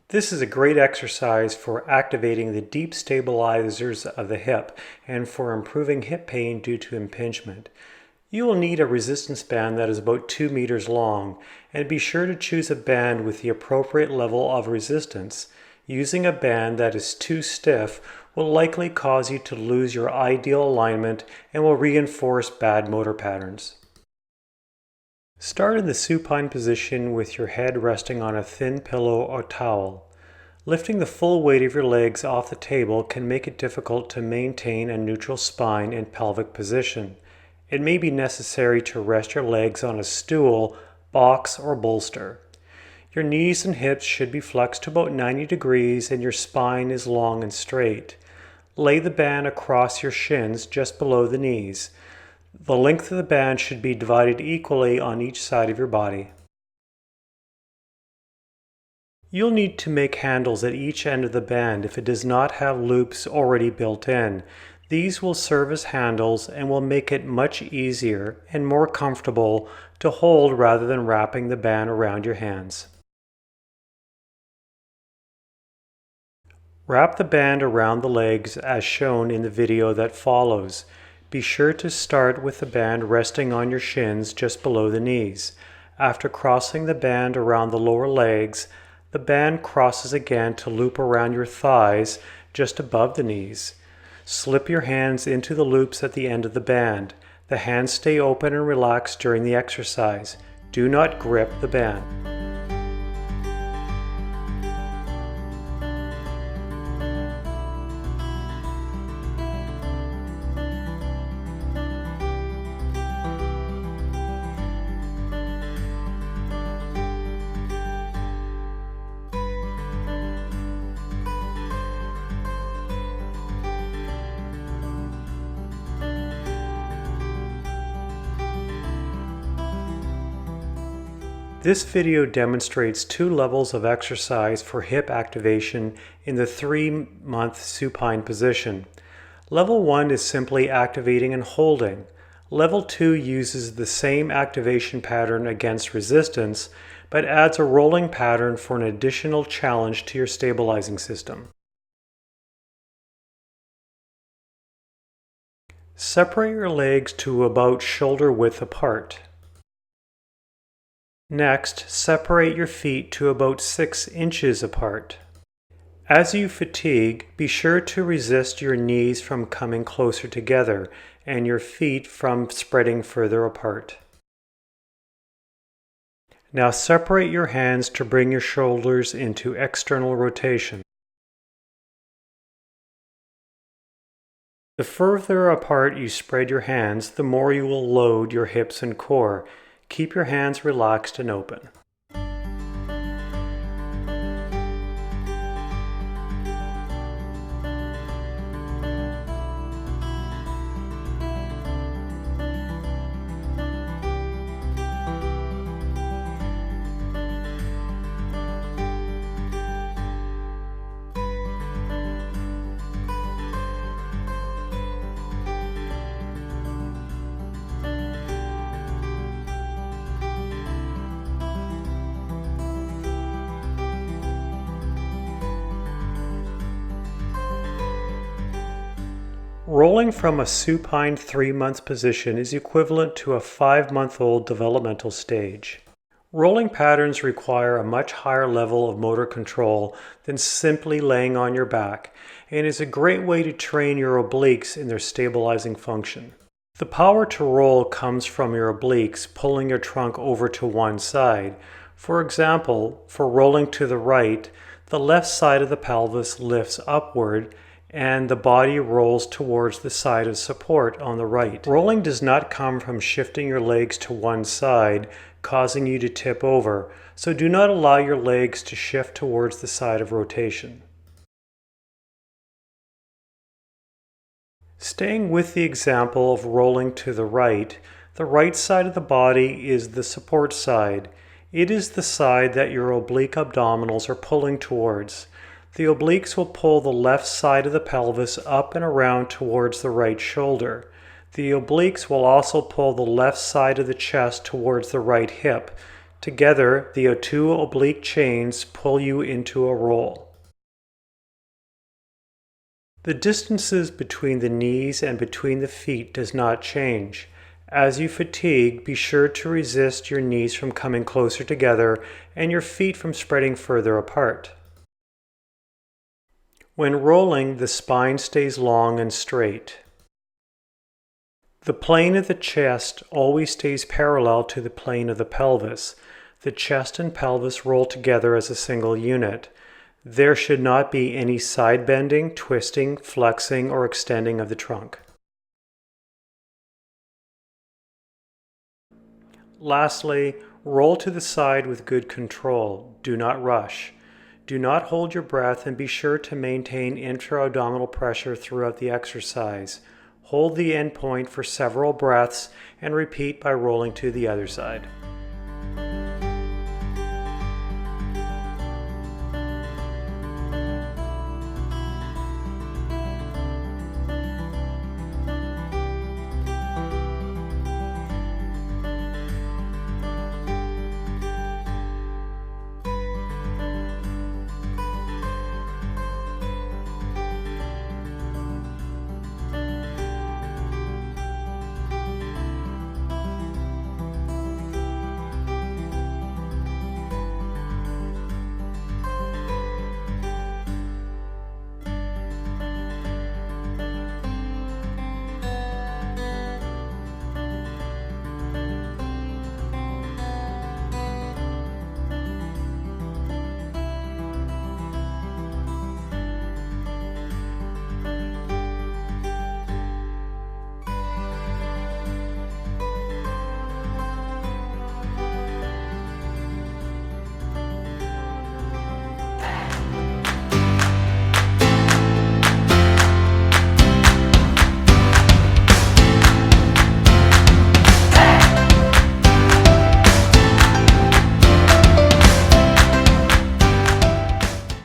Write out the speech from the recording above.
This is a great exercise for activating the deep stabilizers of the hip and for improving hip pain due to impingement. You will need a resistance band that is about 2 meters long, and be sure to choose a band with the appropriate level of resistance. Using a band that is too stiff will likely cause you to lose your ideal alignment and will reinforce bad motor patterns. Start in the supine position with your head resting on a thin pillow or towel. Lifting the full weight of your legs off the table can make it difficult to maintain a neutral spine and pelvic position. It may be necessary to rest your legs on a stool, box, or bolster. Your knees and hips should be flexed to about 90 degrees and your spine is long and straight. Lay the band across your shins just below the knees. The length of the band should be divided equally on each side of your body. You'll need to make handles at each end of the band if it does not have loops already built in. These will serve as handles and will make it much easier and more comfortable to hold rather than wrapping the band around your hands. Wrap the band around the legs as shown in the video that follows. Be sure to start with the band resting on your shins just below the knees. After crossing the band around the lower legs, the band crosses again to loop around your thighs just above the knees. Slip your hands into the loops at the end of the band. The hands stay open and relaxed during the exercise. Do not grip the band. This video demonstrates 2 levels of exercise for hip activation in the 3-month supine position. Level 1 is simply activating and holding. Level 2 uses the same activation pattern against resistance, but adds a rolling pattern for an additional challenge to your stabilizing system. Separate your legs to about shoulder width apart. Next, separate your feet to about 6 inches apart. As you fatigue, be sure to resist your knees from coming closer together and your feet from spreading further apart. Now separate your hands to bring your shoulders into external rotation. The further apart you spread your hands, the more you will load your hips and core. Keep your hands relaxed and open. Rolling from a supine 3-month position is equivalent to a 5-month-old developmental stage. Rolling patterns require a much higher level of motor control than simply laying on your back, and is a great way to train your obliques in their stabilizing function. The power to roll comes from your obliques pulling your trunk over to one side. For example, for rolling to the right, the left side of the pelvis lifts upward and the body rolls towards the side of support on the right. Rolling does not come from shifting your legs to one side, causing you to tip over, so do not allow your legs to shift towards the side of rotation. Staying with the example of rolling to the right side of the body is the support side. It is the side that your oblique abdominals are pulling towards. The obliques will pull the left side of the pelvis up and around towards the right shoulder. The obliques will also pull the left side of the chest towards the right hip. Together, the two oblique chains pull you into a roll. The distances between the knees and between the feet does not change. As you fatigue, be sure to resist your knees from coming closer together and your feet from spreading further apart. When rolling, the spine stays long and straight. The plane of the chest always stays parallel to the plane of the pelvis. The chest and pelvis roll together as a single unit. There should not be any side bending, twisting, flexing, or extending of the trunk. Lastly, roll to the side with good control. Do not rush. Do not hold your breath and be sure to maintain intra-abdominal pressure throughout the exercise. Hold the end point for several breaths and repeat by rolling to the other side.